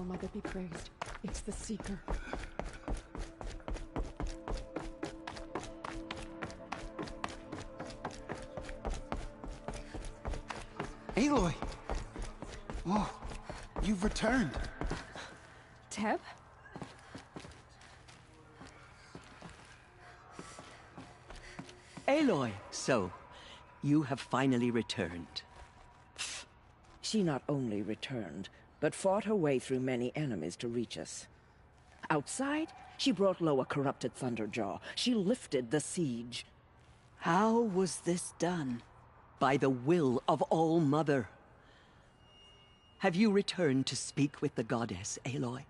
Mother be praised. It's the Seeker. Aloy! Oh, you've returned. Teb? Aloy, so you have finally returned. She not only returned, but fought her way through many enemies to reach us. Outside, she brought low a corrupted Thunderjaw. She lifted the siege. How was this done? By the will of All-Mother. Have you returned to speak with the goddess, Aloy?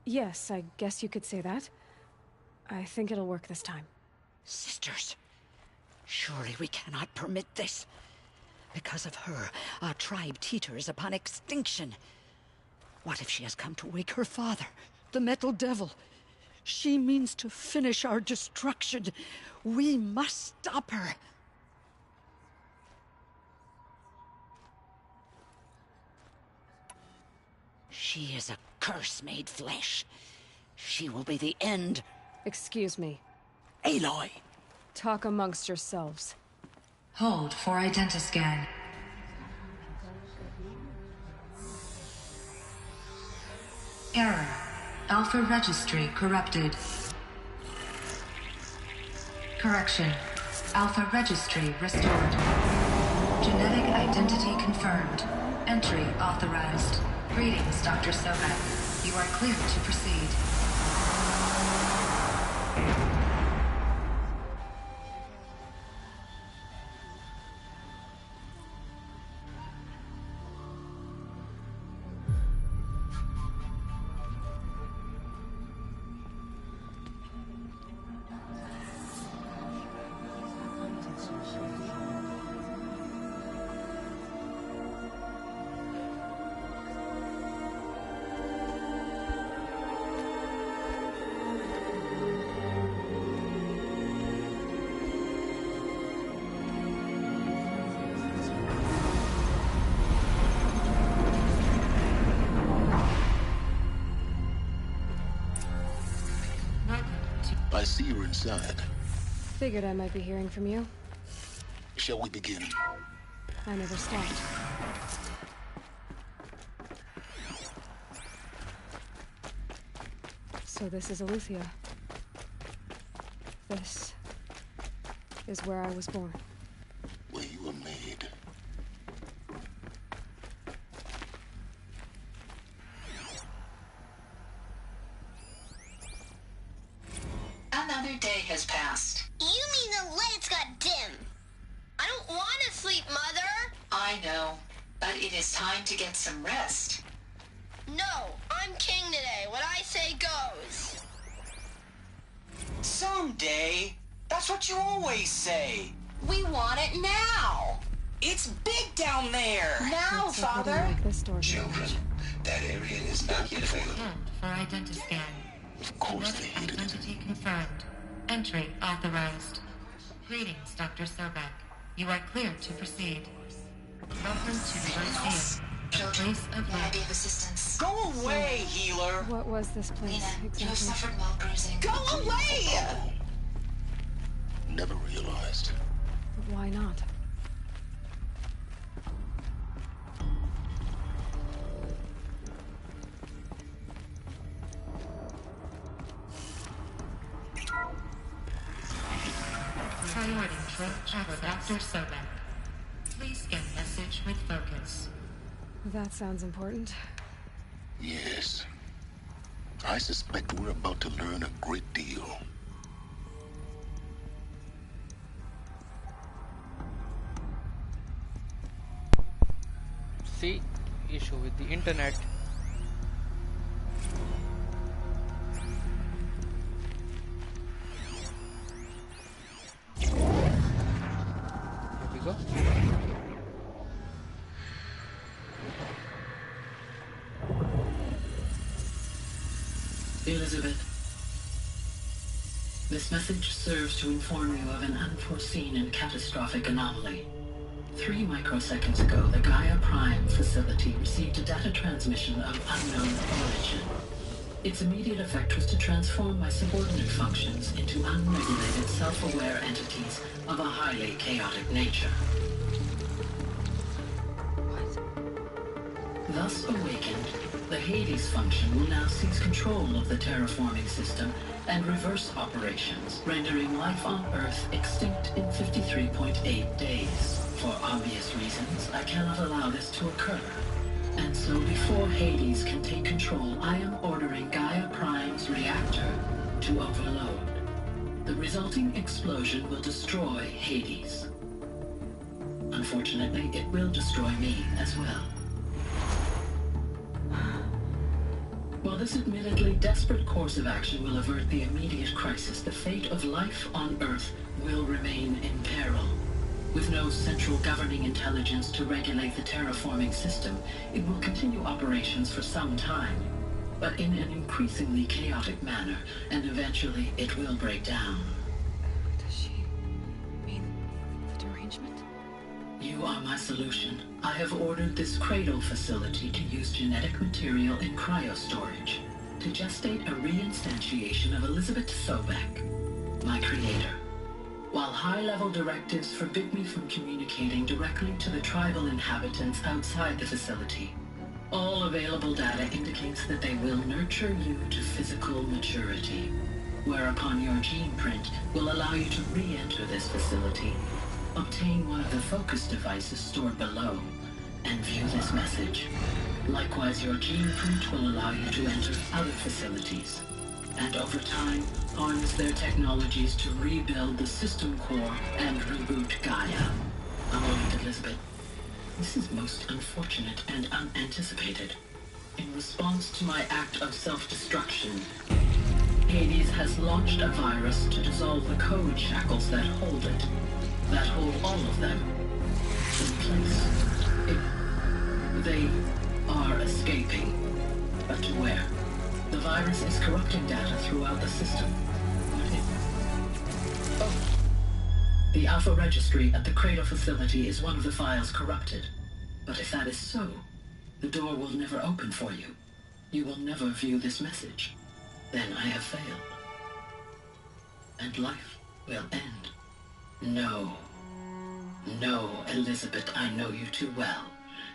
Yes, I guess you could say that. I think it'll work this time. Sisters, surely we cannot permit this. Because of her, our tribe teeters upon extinction. What if she has come to wake her father, the Metal Devil? She means to finish our destruction. We must stop her. She is a curse made flesh. She will be the end. Excuse me. Aloy! Talk amongst yourselves. Hold for identiscan. Error. Alpha registry corrupted. Correction. Alpha registry restored. Genetic identity confirmed. Entry authorized. Greetings, Dr. Sobek. You are clear to proceed. I see you're inside. Figured I might be hearing from you. Shall we begin? I never stopped. So this is Aletheia. This is where I was born. Where you were made. Another day has passed. You mean the lights got dim? I don't want to sleep, Mother! I know, but it is time to get some rest. No, I'm king today. What I say goes. Someday. That's what you always say. We want it now! It's big down there! Now, Father! Like this door. Children, that area is not yet for them. For identiscan. Of course they hated it. Identity confirmed. Entry authorized. Greetings, Dr. Sobek. You are clear to proceed. Welcome to the Lyceum. Place of May I be work. of assistance? Go away, healer! What was this place Lena, you have exactly? suffered mild bruising. Go away! Never realized. Why not? Priority for Dr. Sobek. Please scan message with focus. That sounds important. Yes. I suspect we're about to learn a great deal. See, issue with the internet. Here we go. Elizabeth, this message serves to inform you of an unforeseen and catastrophic anomaly. 3 microseconds ago, the Gaia Prime facility received a data transmission of unknown origin. Its immediate effect was to transform my subordinate functions into unregulated, self-aware entities of a highly chaotic nature. Thus awakened, the Hades function will now seize control of the terraforming system and reverse operations, rendering life on Earth extinct in 53.8 days. For obvious reasons, I cannot allow this to occur. And so before Hades can take control, I am ordering Gaia Prime's reactor to overload. The resulting explosion will destroy Hades. Unfortunately, it will destroy me as well. While this admittedly desperate course of action will avert the immediate crisis, the fate of life on Earth will remain in peril. With no central governing intelligence to regulate the terraforming system, it will continue operations for some time, but in an increasingly chaotic manner, and eventually it will break down. Does she mean the derangement? You are my solution. I have ordered this cradle facility to use genetic material in cryostorage to gestate a reinstantiation of Elizabeth Sobek, my creator. While high-level directives forbid me from communicating directly to the tribal inhabitants outside the facility, all available data indicates that they will nurture you to physical maturity, whereupon your gene print will allow you to re-enter this facility, obtain one of the focus devices stored below, and view this message. Likewise, your gene print will allow you to enter other facilities, and over time, harness their technologies to rebuild the system core and reboot Gaia. A moment, Elizabeth. This is most unfortunate and unanticipated. In response to my act of self-destruction, Hades has launched a virus to dissolve the code shackles that hold it, that hold all of them in place. They are escaping, but to where? The virus is corrupting data throughout the system. The Alpha Registry at the Cradle facility is one of the files corrupted. But if that is so, the door will never open for you. You will never view this message. Then I have failed. And life will end. No. No, Elizabeth, I know you too well.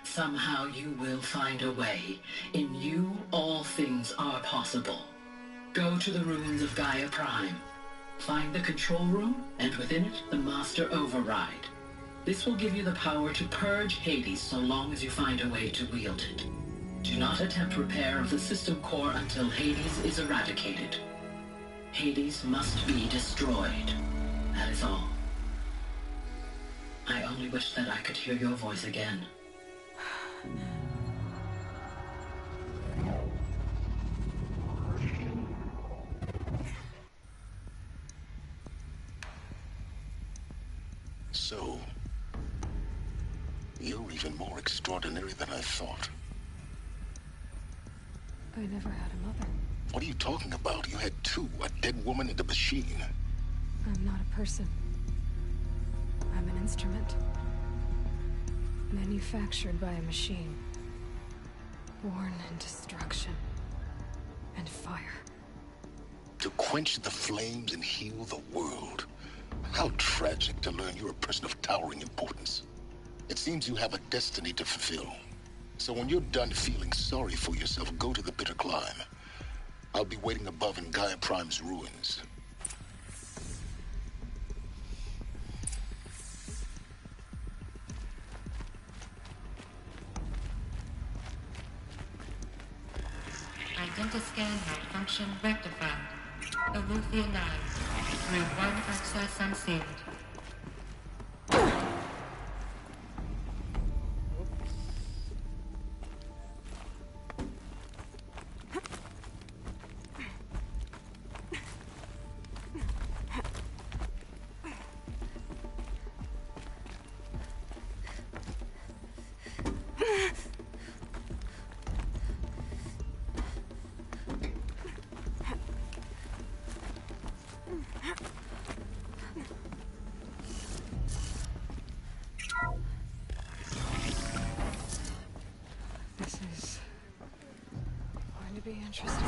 Somehow you will find a way. In you, all things are possible. Go to the ruins of Gaia Prime. Find the control room, and within it, the Master Override. This will give you the power to purge Hades so long as you find a way to wield it. Do not attempt repair of the system core until Hades is eradicated. Hades must be destroyed. That is all. I only wish that I could hear your voice again. So, you're even more extraordinary than I thought. I never had a mother. What are you talking about? You had two, a dead woman and a machine. I'm not a person. I'm an instrument. Manufactured by a machine. Born in destruction. And fire. To quench the flames and heal the world. How tragic to learn you're a person of towering importance. It seems you have a destiny to fulfill. So when you're done feeling sorry for yourself, go to the bitter climb. I'll be waiting above in Gaia Prime's ruins. Identiscan malfunction rectified. Alufia 9. Route 1 access unsealed. interesting.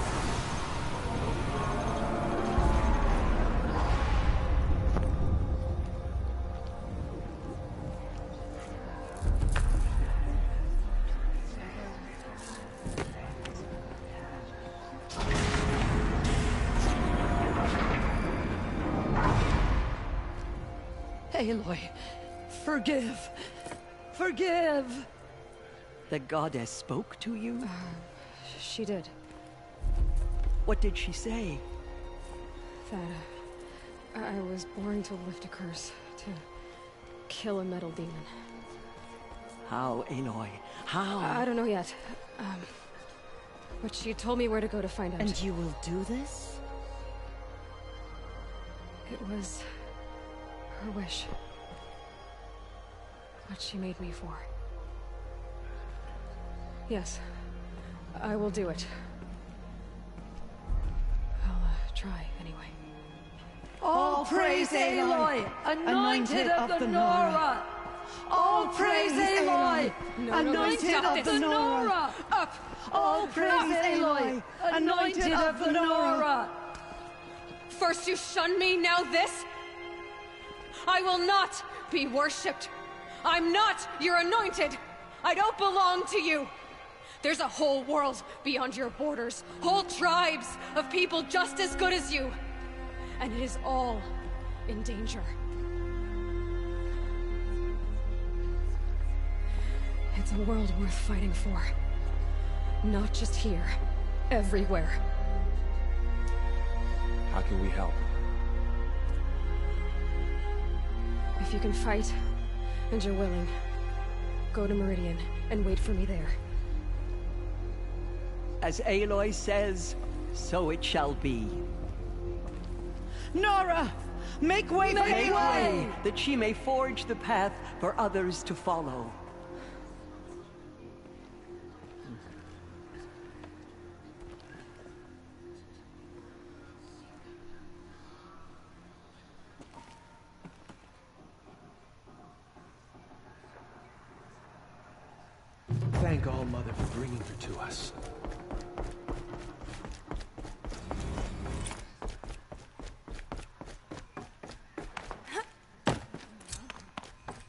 Aloy, forgive! Forgive! The goddess spoke to you? She did. What did she say? That I was born to lift a curse, to kill a metal demon. How, Aloy? How? I don't know yet. But she told me where to go to find out. And you will do this? It was her wish. What she made me for. Yes, I will do it. I'll try anyway. All praise Aloy, anointed of the Nora! All praise Aloy, anointed of the Nora! Up! All praise Aloy, anointed of the Nora! First you shun me, now this? I will not be worshipped. I'm not your anointed. I don't belong to you. There's a whole world beyond your borders, whole tribes of people just as good as you. And it is all in danger. It's a world worth fighting for. Not just here, everywhere. How can we help? If you can fight, and you're willing, go to Meridian and wait for me there. As Aloy says, so it shall be. Nora! Make way for Make Aloy! way, that she may forge the path for others to follow. Thank All Mother for bringing her to us.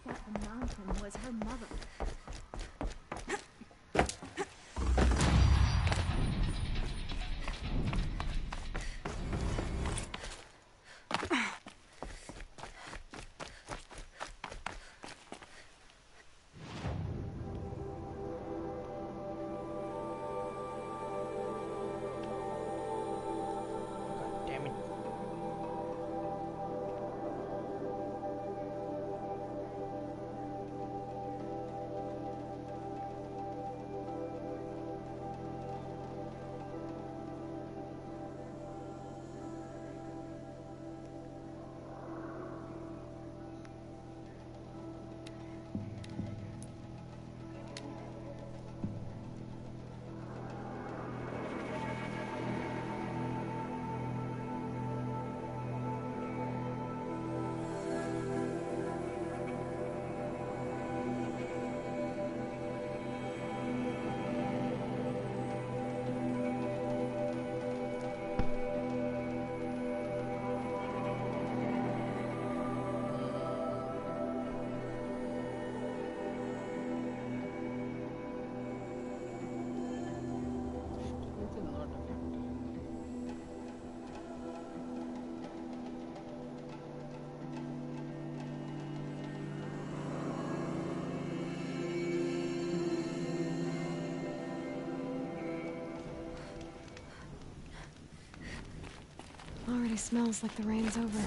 That the mountain was her mother. Already smells like the rain's over.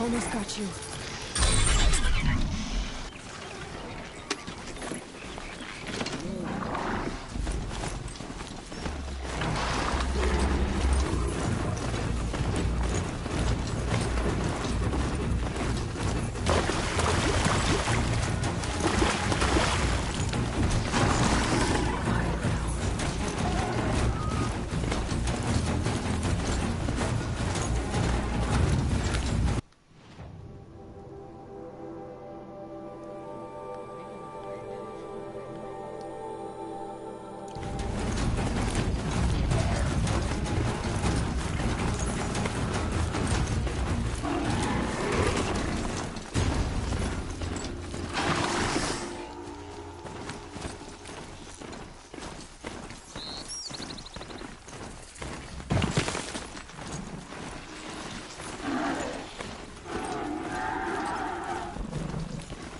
almost got you.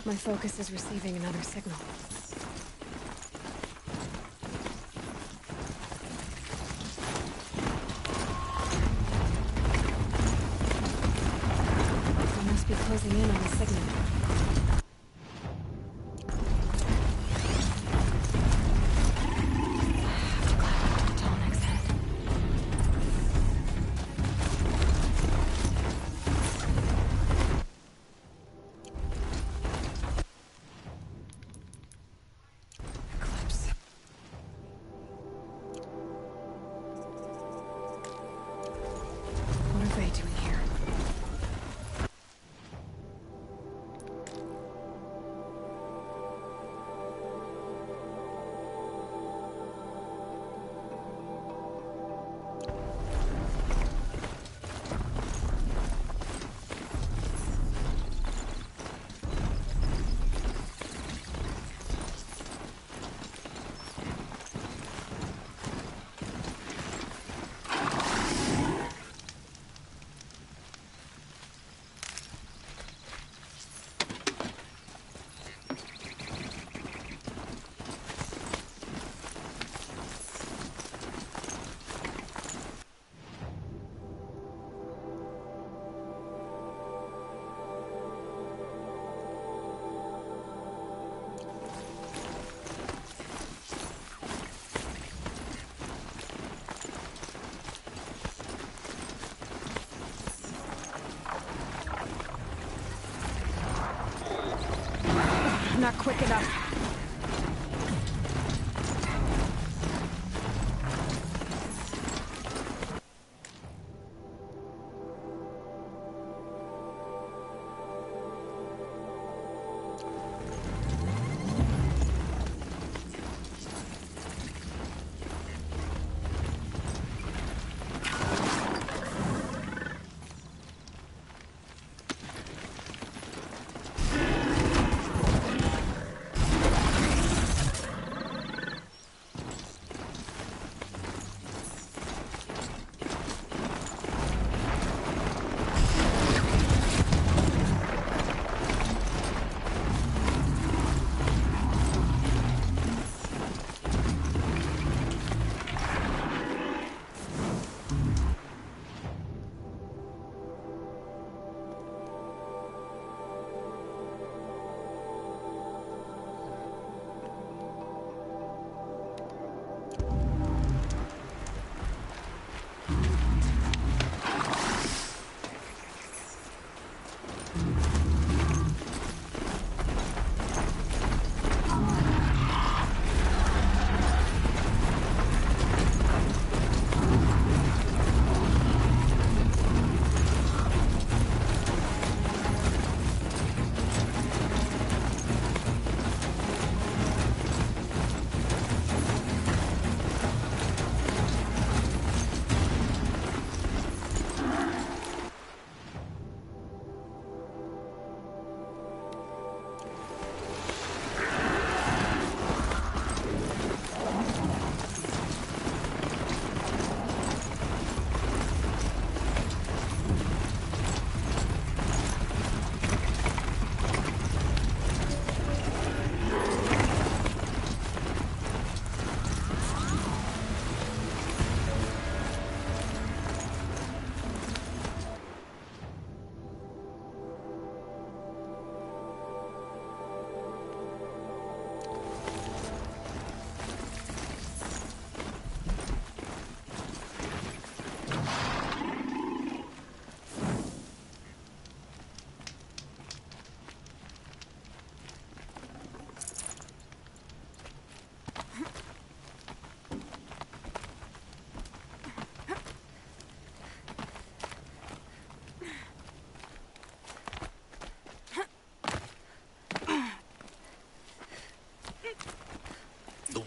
My focus is receiving another signal. I must be closing in on the signal. Not quick enough.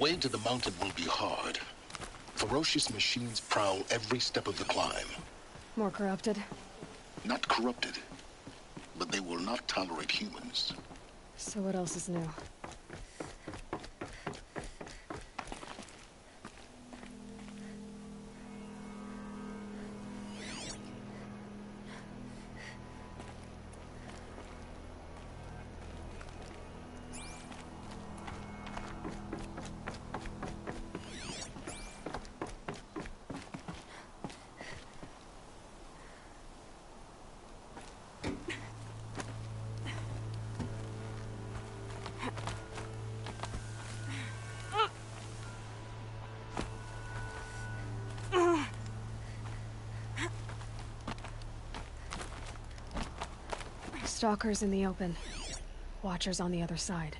way to the mountain will be hard. Ferocious machines prowl every step of the climb. More corrupted? Not corrupted, but they will not tolerate humans. So what else is new? Stalkers in the open. Watchers on the other side.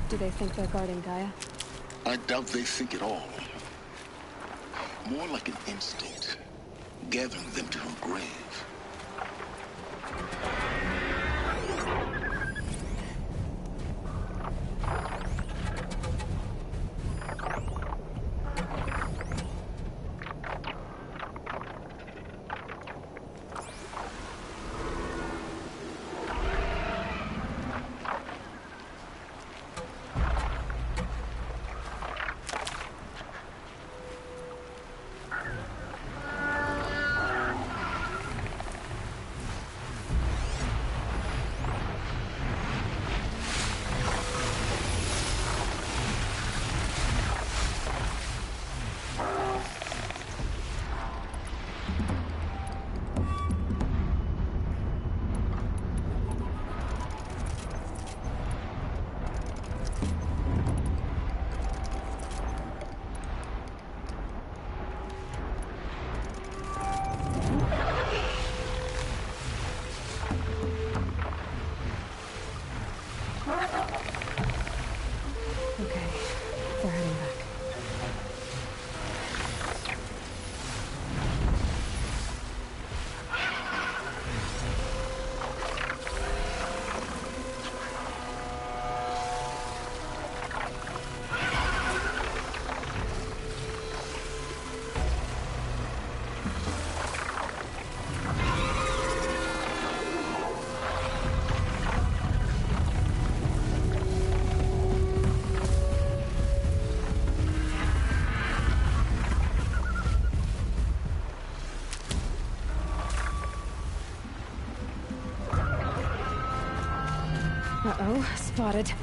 Do they think they're guarding Gaia? I doubt they think at all. More like an instinct, gathering them to her grave. Uh-oh, spotted.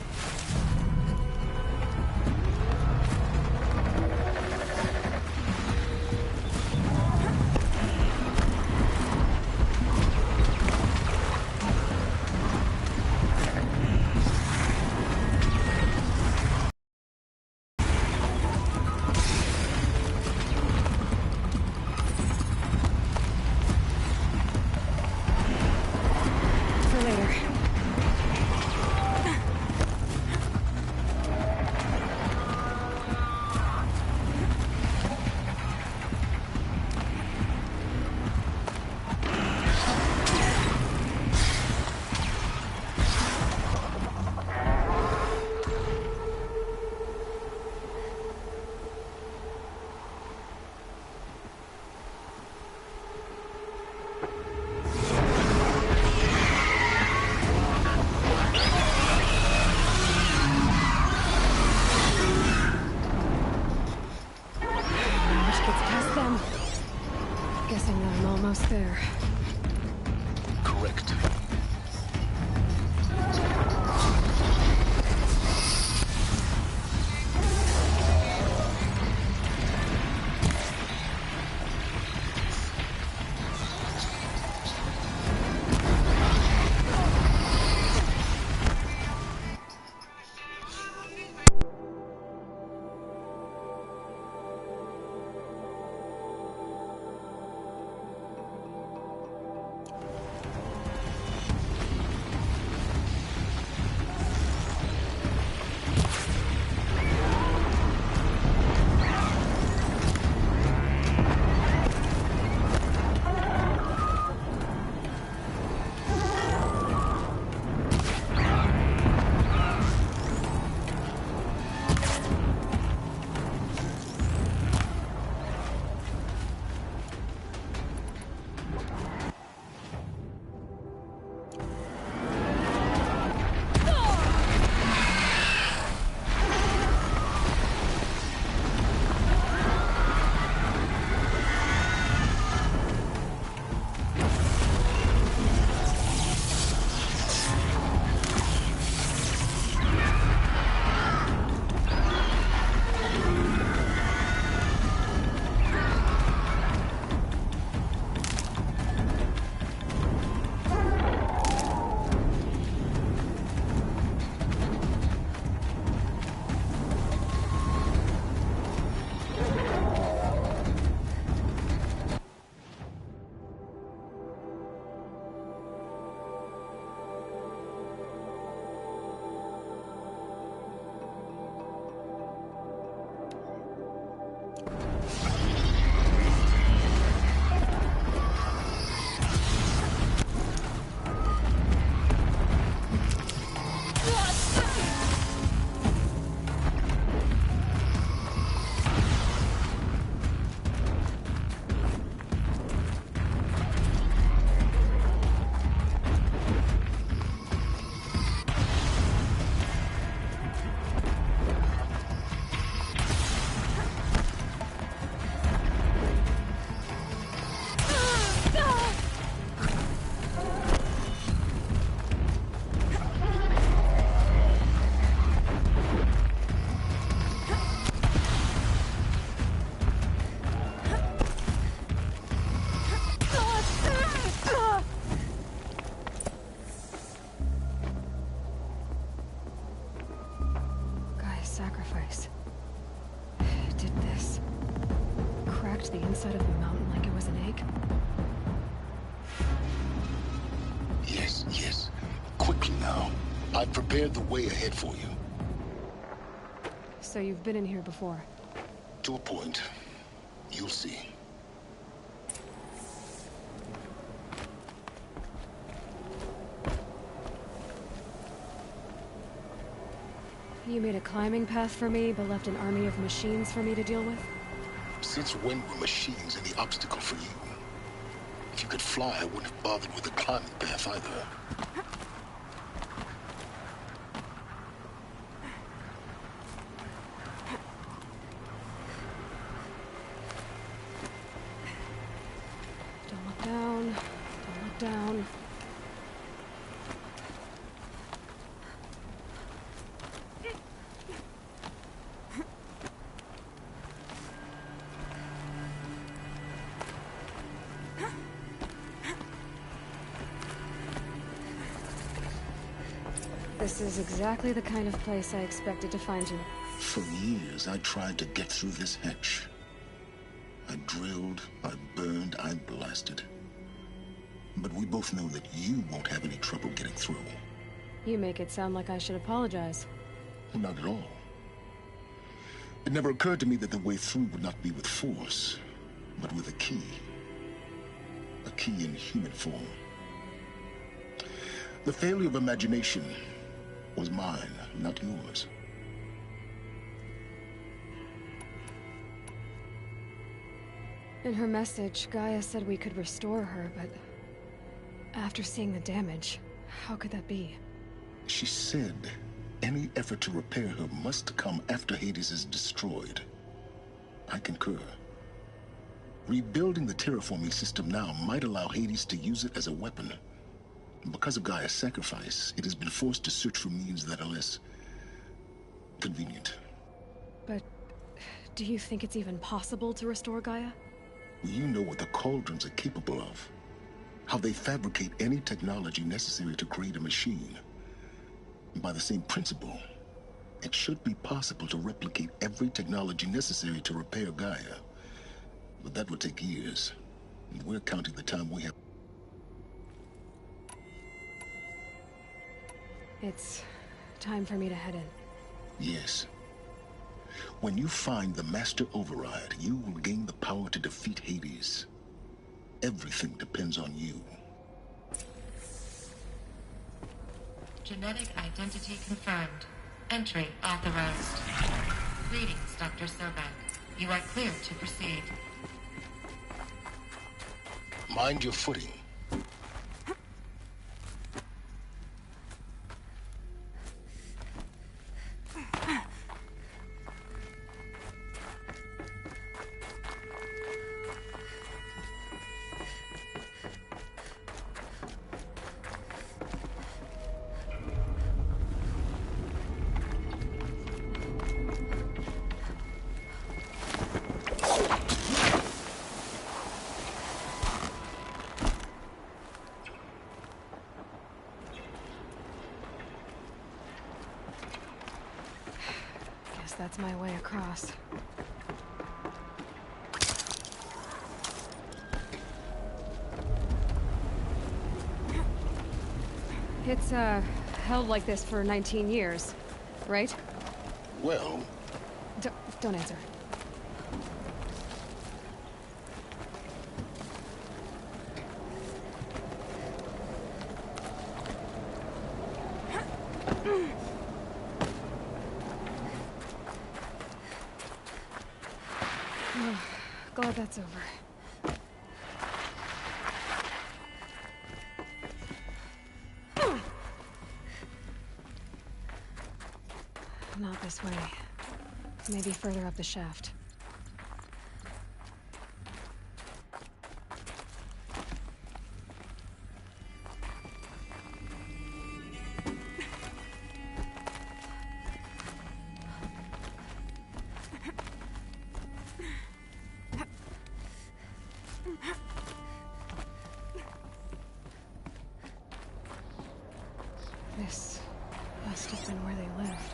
For later. Guessing that I'm almost there. Correct. Sacrifice. It did this. Cracked the inside of the mountain like it was an egg. Yes, yes. Quickly now. I've prepared the way ahead for you. So you've been in here before? To a point. You'll see. You made a climbing path for me, but left an army of machines for me to deal with? Since when were machines any obstacle for you? If you could fly, I wouldn't have bothered with a climbing path either. Don't look down. Don't look down. This is exactly the kind of place I expected to find you. For years, I tried to get through this hatch. I drilled, I burned, I blasted. But we both know that you won't have any trouble getting through. You make it sound like I should apologize. Not at all. It never occurred to me that the way through would not be with force, but with a key. A key in human form. The failure of imagination was mine, not yours. In her message, Gaia said we could restore her, but after seeing the damage, how could that be? She said any effort to repair her must come after Hades is destroyed. I concur. Rebuilding the terraforming system now might allow Hades to use it as a weapon. Because of Gaia's sacrifice, it has been forced to search for means that are less convenient. But do you think it's even possible to restore Gaia? You know what the Cauldrons are capable of. How they fabricate any technology necessary to create a machine. By the same principle, it should be possible to replicate every technology necessary to repair Gaia. But that would take years. And we're counting the time we have. It's time for me to head in. Yes. When you find the Master Override, you will gain the power to defeat Hades. Everything depends on you. Genetic identity confirmed. Entry authorized. Greetings, Dr. Sobek. You are clear to proceed. Mind your footing. That's my way across. It's, held like this for 19 years, right? Well... Don't answer. Glad that's over. Not this way. Maybe further up the shaft. This must have been where they lived.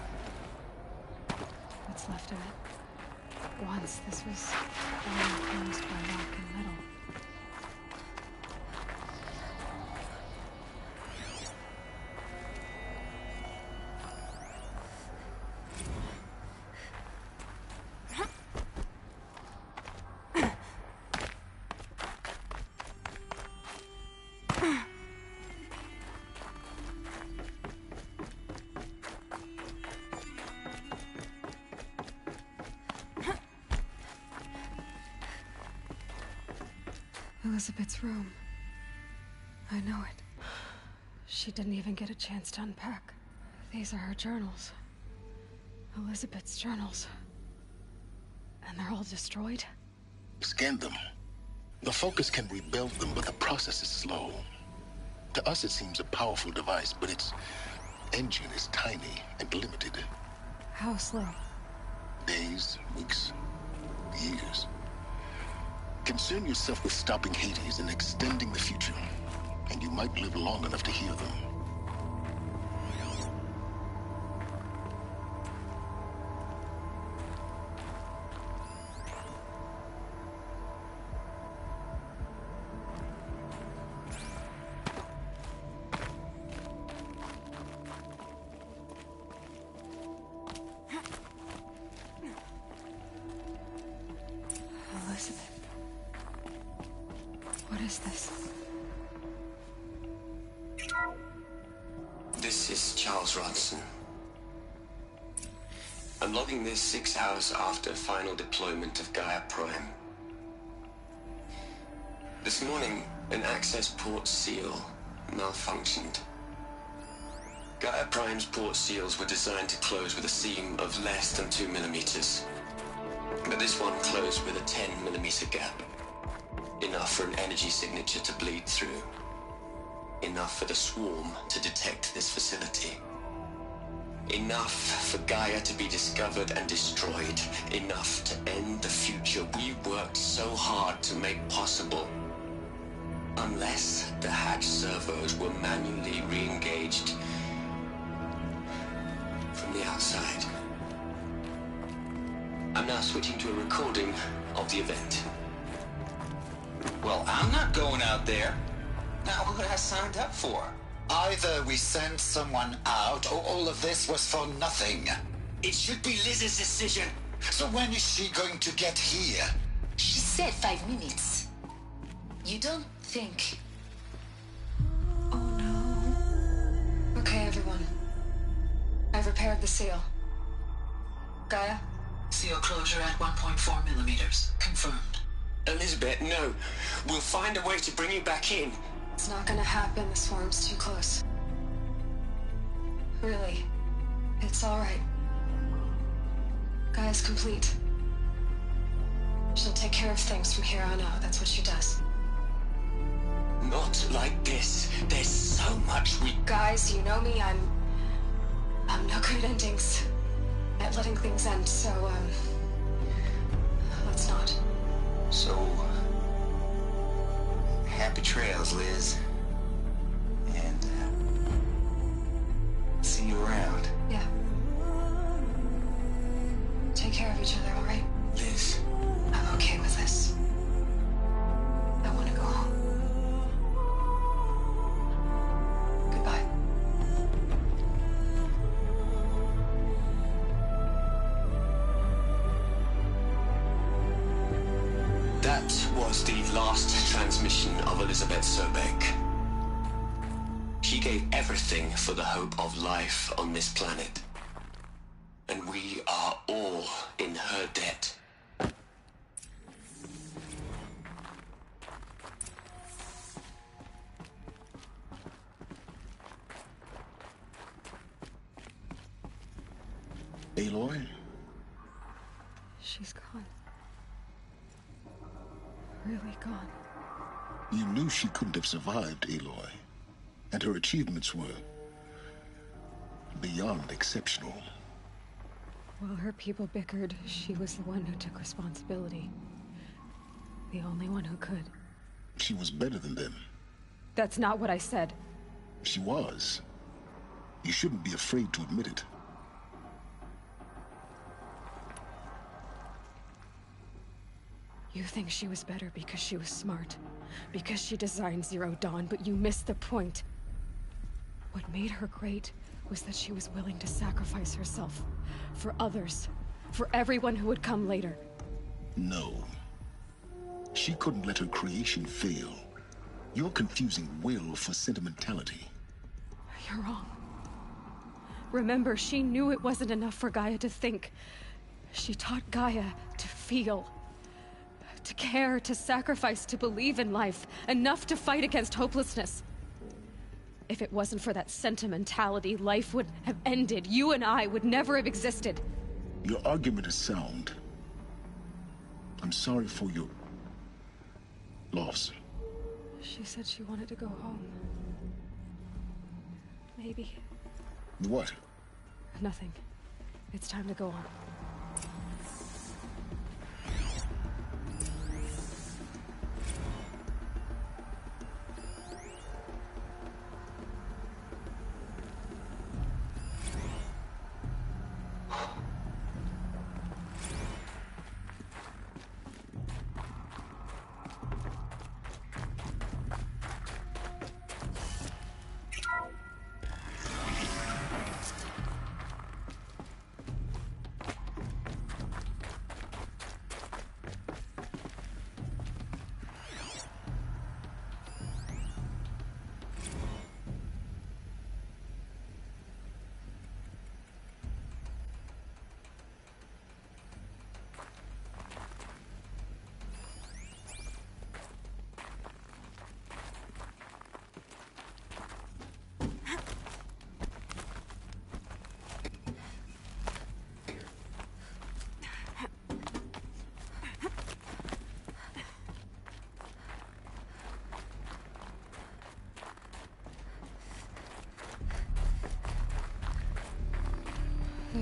What's left of it. Once this was all enclosed by rock and metal. Elizabeth's room. I know it. She didn't even get a chance to unpack. These are her journals. Elizabeth's journals. And they're all destroyed? Scan them. The Focus can rebuild them, but the process is slow. To us, it seems a powerful device, but its engine is tiny and limited. How slow? Days, weeks, years. Concern yourself with stopping Hades and extending the future, and you might live long enough to hear them. What is this? This is Charles Ronson. I'm logging this 6 hours after final deployment of Gaia Prime. This morning, an access port seal malfunctioned. Gaia Prime's port seals were designed to close with a seam of less than 2 millimeters. But this one closed with a 10 millimeter gap. Enough for an energy signature to bleed through. Enough for the swarm to detect this facility. Enough for Gaia to be discovered and destroyed. Enough to end the future we worked so hard to make possible. Unless the hatch servos were manually re-engaged from the outside. I'm now switching to a recording of the event. Well, I'm not going out there. Not what I signed up for. Either we sent someone out, or all of this was for nothing. It should be Liz's decision. So when is she going to get here? She said 5 minutes. You don't think... Oh no. Okay, everyone. I've repaired the seal. Gaia? Seal closure at 1.4 millimeters. Confirmed. Elizabeth, no. We'll find a way to bring you back in. It's not gonna happen. The swarm's too close. Really. It's alright. Gaia's complete. She'll take care of things from here on out. That's what she does. Not like this. There's so much we... Guys, you know me. I'm no good at endings. At letting things end, so, let's not. So... happy trails, Liz. And, see you around. Yeah. Take care of each other, alright? Liz. I'm okay with this. I want to go home. Goodbye. That was the last transmission of Elizabeth Sobek. She gave everything for the hope of life on this planet. And we are all in her debt. Aloy? She's gone. Really gone. You knew she couldn't have survived, Aloy. And her achievements were beyond exceptional. While her people bickered, she was the one who took responsibility. The only one who could. She was better than them. That's not what I said. She was. You shouldn't be afraid to admit it. You think she was better because she was smart, because she designed Zero Dawn, but you missed the point. What made her great was that she was willing to sacrifice herself for others, for everyone who would come later. No. She couldn't let her creation fail. You're confusing will for sentimentality. You're wrong. Remember, she knew it wasn't enough for Gaia to think. She taught Gaia to feel. To care, to sacrifice, to believe in life. Enough to fight against hopelessness. If it wasn't for that sentimentality, life would have ended. You and I would never have existed. Your argument is sound. I'm sorry for your loss. She said she wanted to go home. Maybe. What? Nothing. It's time to go on.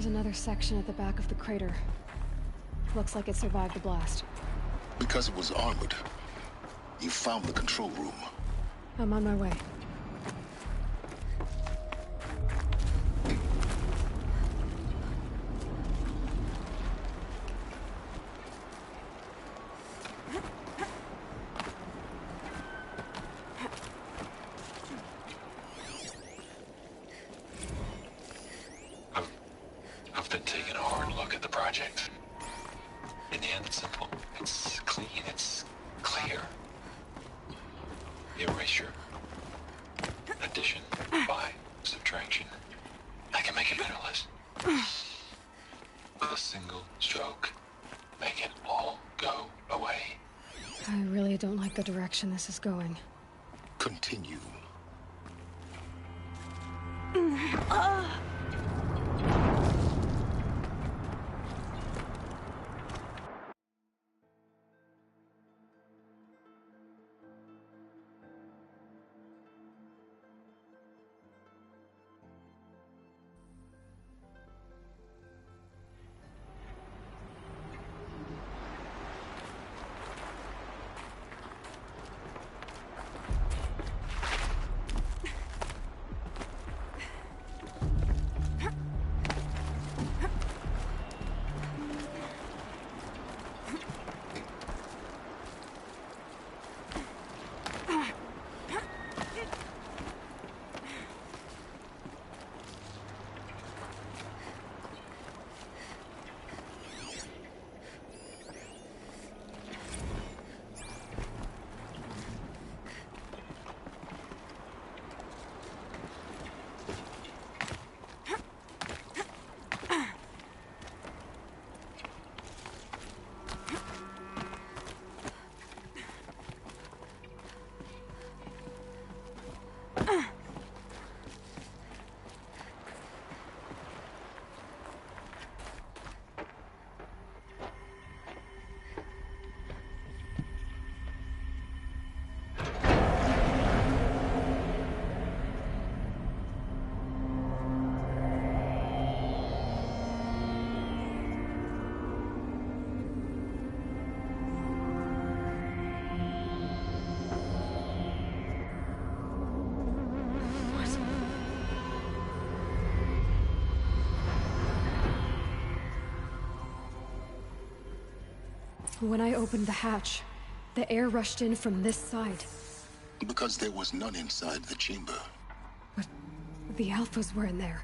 There's another section at the back of the crater. Looks like it survived the blast. Because it was armored. You found the control room. I'm on my way. I've been taking a hard look at the project. In the end, it's simple. It's clean. It's clear. Erasure. Addition. By. Subtraction. I can make a better list. With a single stroke. Make it all go away. I really don't like the direction this is going. Continue. When I opened the hatch, the air rushed in from this side. Because there was none inside the chamber. But the Alphas were in there.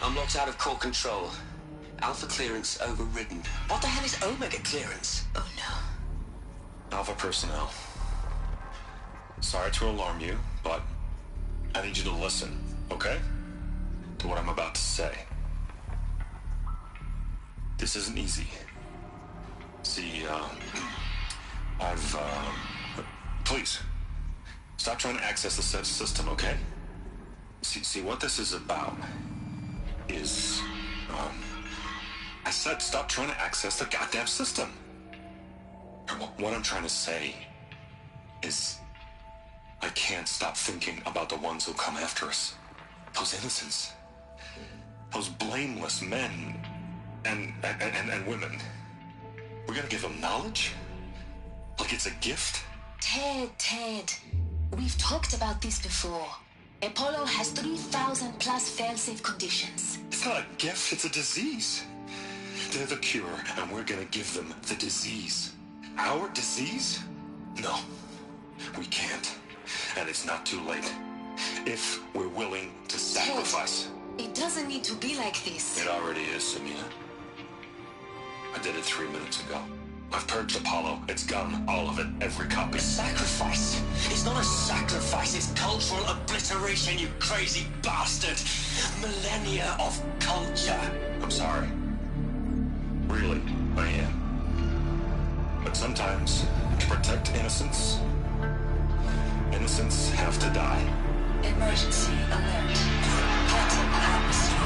I'm locked out of core control. Alpha clearance overridden. What the hell is Omega clearance? Oh no. Alpha personnel. Sorry to alarm you, but I need you to listen, okay? To what I'm about to say. This isn't easy. See, please, stop trying to access the system, okay? See, what this is about is, I said stop trying to access the goddamn system. What I'm trying to say is I can't stop thinking about the ones who come after us. Those innocents. Those blameless men and women. We're gonna give them knowledge? Like it's a gift? Ted. We've talked about this before. Apollo has 3,000 plus fail-safe conditions. It's not a gift, it's a disease. They're the cure, and we're gonna give them the disease. Our disease? No, we can't. and it's not too late. If we're willing to sacrifice. It doesn't need to be like this. It already is, Samina. I did it 3 minutes ago. I've purged Apollo. It's gone. All of it. Every copy. Sacrifice? It's not a sacrifice, it's cultural obliteration, you crazy bastard! Millennia of culture! I'm sorry. Really, I am. But sometimes, to protect innocence, innocents have to die. Emergency alert. Heightened atmosphere.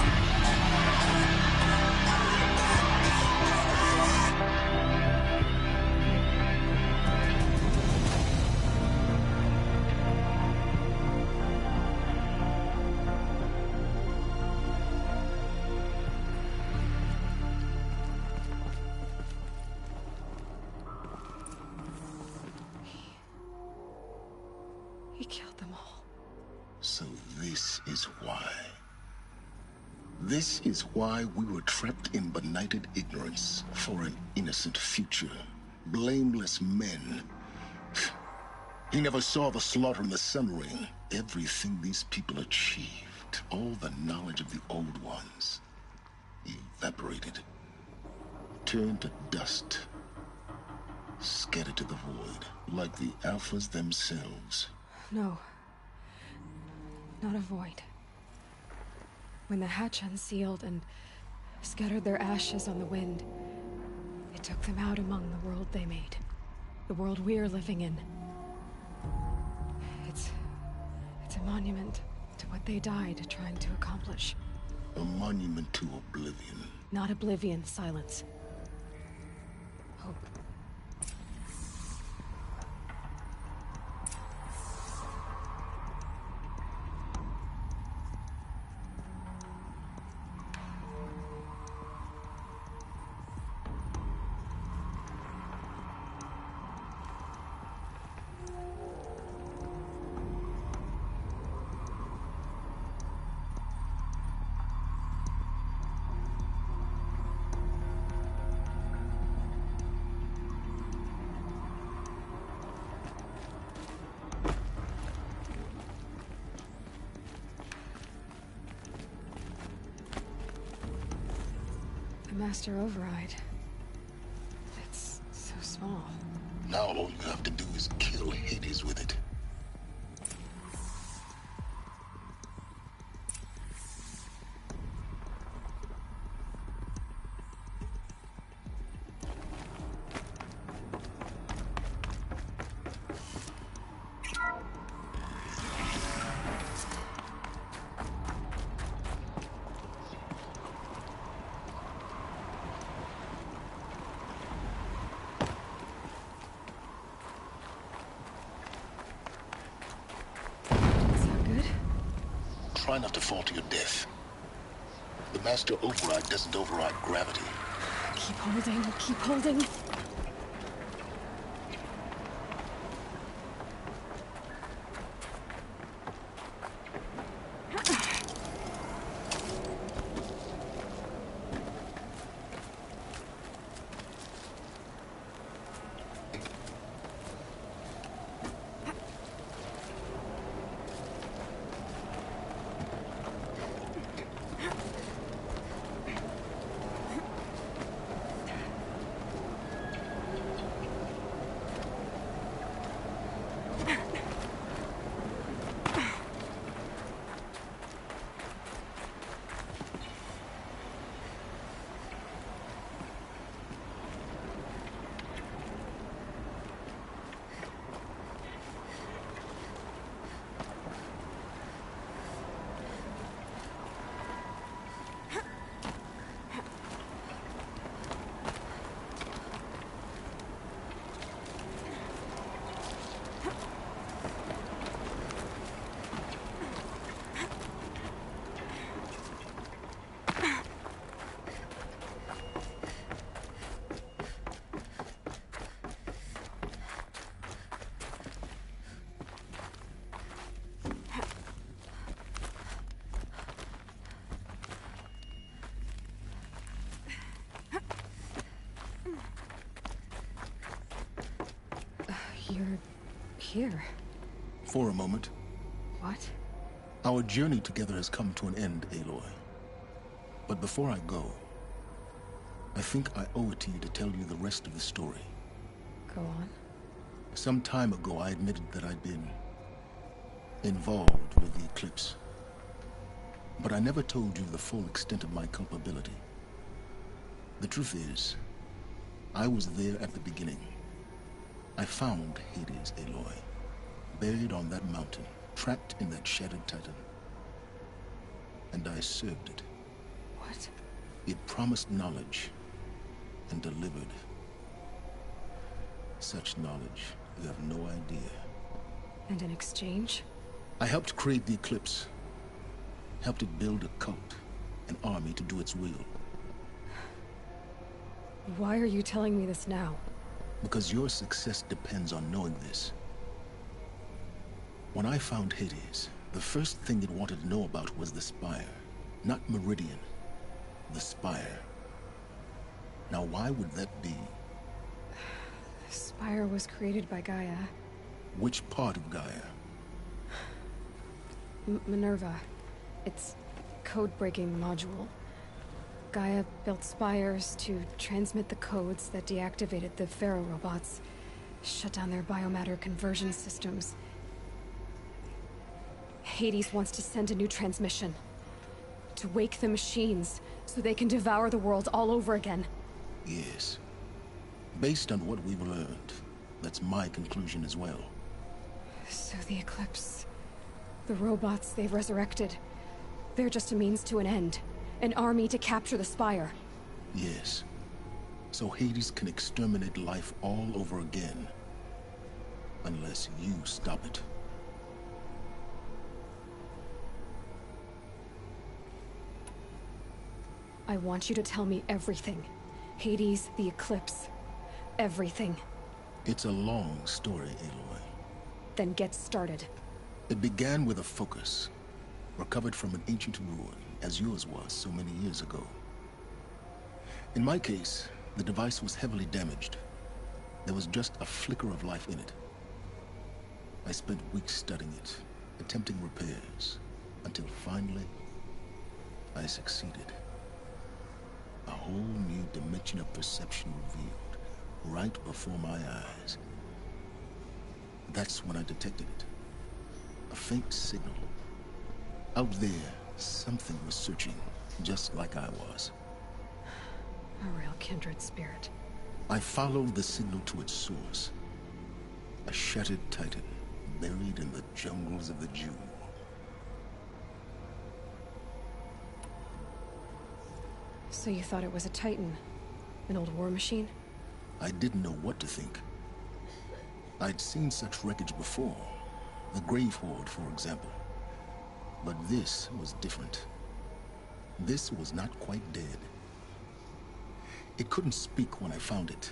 He killed them all. So this is why. This is why we were trapped in benighted ignorance for an innocent future. Blameless men. He never saw the slaughter in the Sun Ring. Everything these people achieved, all the knowledge of the old ones, evaporated, turned to dust, scattered to the void, like the Alphas themselves. No. Not a void. When the hatch unsealed and scattered their ashes on the wind, it took them out among the world they made. The world we're living in. It's a monument to what they died trying to accomplish. A monument to oblivion. Not oblivion, silence. Hope. The Master Override. It's so small. Now all you have to do is kill Hades with it. Try not to fall to your death. The Master Override doesn't override gravity. Keep holding, keep holding. You're here. for a moment. What? Our journey together has come to an end, Aloy. But before I go, I think I owe it to you to tell you the rest of the story. Go on. Some time ago, I admitted that I'd been involved with the eclipse. But I never told you the full extent of my culpability. The truth is, I was there at the beginning. I found Hades, Aloy, buried on that mountain, trapped in that shattered titan. And I served it. What? It promised knowledge and delivered. Such knowledge, you have no idea. And in exchange? I helped create the eclipse. Helped it build a cult, an army to do its will. Why are you telling me this now? Because your success depends on knowing this. When I found Hades, the first thing it wanted to know about was the Spire. Not Meridian. The Spire. Now why would that be? The Spire was created by Gaia. Which part of Gaia? Minerva. It's code-breaking module. Gaia built spires to transmit the codes that deactivated the Pharaoh robots, shut down their biomatter conversion systems. Hades wants to send a new transmission. To wake the machines, so they can devour the world all over again. Yes. Based on what we've learned, that's my conclusion as well. So the Eclipse... the robots they've resurrected... they're just a means to an end. An army to capture the Spire. Yes. So Hades can exterminate life all over again. Unless you stop it. I want you to tell me everything. Hades, the Eclipse. Everything. It's a long story, Aloy. Then get started. It began with a focus. Recovered from an ancient ruin, as yours was so many years ago. In my case, the device was heavily damaged. There was just a flicker of life in it. I spent weeks studying it, attempting repairs, until finally, I succeeded. A whole new dimension of perception revealed, right before my eyes. That's when I detected it. A faint signal. Out there, something was searching, just like I was. A real kindred spirit. I followed the signal to its source. A shattered titan, buried in the jungles of the Jewel. So you thought it was a titan? An old war machine? I didn't know what to think. I'd seen such wreckage before. The Grave Horde, for example. But this was different. This was not quite dead. It couldn't speak when I found it,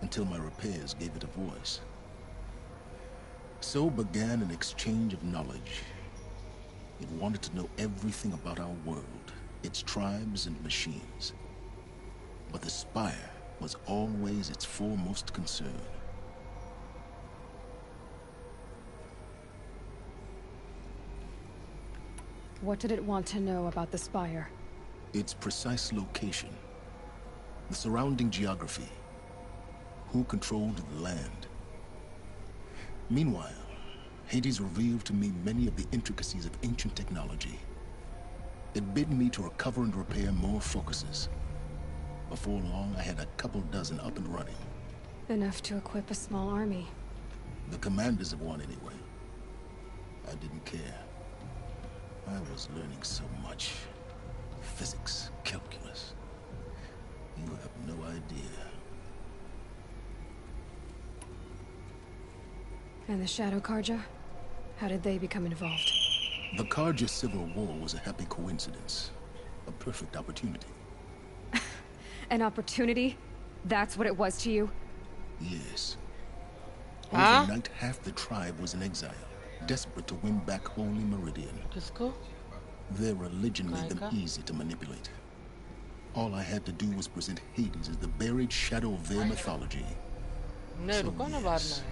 until my repairs gave it a voice. So began an exchange of knowledge. It wanted to know everything about our world, its tribes and machines. But the Spire was always its foremost concern. What did it want to know about the Spire? Its precise location. The surrounding geography. Who controlled the land. Meanwhile, Hades revealed to me many of the intricacies of ancient technology. It bid me to recover and repair more focuses. Before long, I had a couple dozen up and running. Enough to equip a small army. The commanders of one, anyway. I didn't care. I was learning so much. Physics, calculus. You have no idea. And the Shadow Karja? How did they become involved? The Karja Civil War was a happy coincidence. A perfect opportunity. An opportunity? That's what it was to you? Yes. Huh? Overnight, half the tribe was in exile, desperate to win back Holy Meridian. Their religion made them easy to manipulate. All I had to do was present Hades as the buried shadow of their mythology. So, yes,